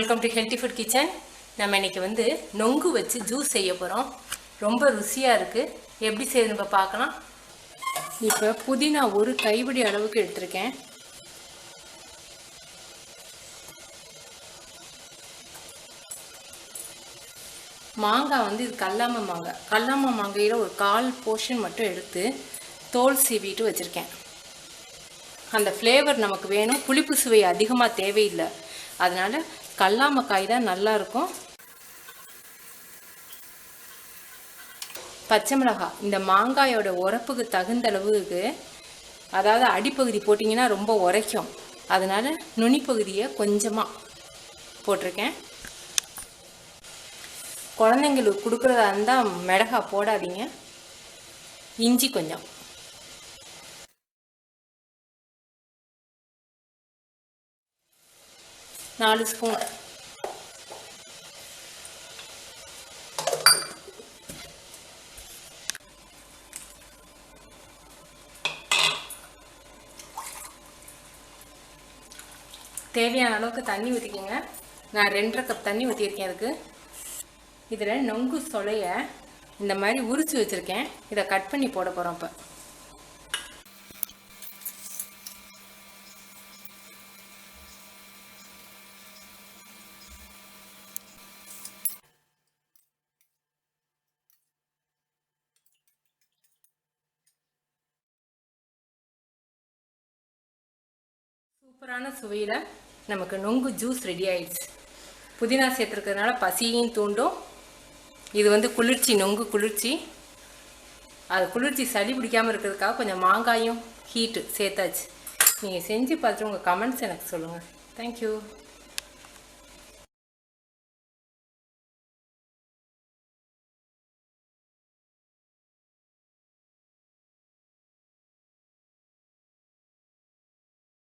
Welcome to healthy food kitchen. நம்ம இன்றைக்கி வந்து நொங்கு வச்சு ஜூஸ் செய்ய போகிறோம். ரொம்ப ருசியாக இருக்குது. எப்படி செய்யுது நம்ம பார்க்கலாம். இப்போ புதினா ஒரு கைப்பிடி அளவுக்கு எடுத்திருக்கேன். மாங்காய் வந்து இது கல்லாம மாங்காயில் ஒரு 1/4 போர்ஷன் மட்டும் எடுத்து தோல் சீவிட்டு வச்சுருக்கேன். அந்த ஃப்ளேவர் நமக்கு வேணும். புளிப்பு சுவை அதிகமாக தேவையில்லை. அதனால் கல்லாமக்காய் தான் நல்லாயிருக்கும். பச்சை மிளகாய் இந்த மாங்காயோட உரப்புக்கு தகுந்த அளவுக்கு, அதாவது அடிப்பகுதி போட்டிங்கன்னா ரொம்ப உரைக்கும். அதனால் நுனிப்பகுதியை கொஞ்சமாக போட்டிருக்கேன். குழந்தைங்களுக்கு கொடுக்குறதா இருந்தால் மிளகாய் போடாதீங்க. இஞ்சி கொஞ்சம், நாலு ஸ்பூன். தேவையான அளவுக்கு தண்ணி ஊற்றிக்கோங்க. நான் 2.5 கப் தண்ணி ஊற்றிருக்கேன். அதுக்கு இதில் நொங்கு சொலையை இந்த மாதிரி உரித்து வச்சுருக்கேன். இதை கட் பண்ணி போட போகிறோம். இப்போ சூப்பரான சுவையில் நமக்கு நொங்கு ஜூஸ் ரெடி ஆயிடுச்சு. புதினா சேர்த்துருக்கிறதுனால பசியும் தூண்டும். இது வந்து குளிர்ச்சி, நொங்கு குளிர்ச்சி. அது குளிர்ச்சி சளி பிடிக்காமல் இருக்கிறதுக்காக கொஞ்சம் மாங்காயும் ஹீட்டு சேர்த்தாச்சு. நீங்கள் செஞ்சு பார்த்துட்டு உங்கள் கமெண்ட்ஸ் எனக்கு சொல்லுங்கள். தேங்க்யூ.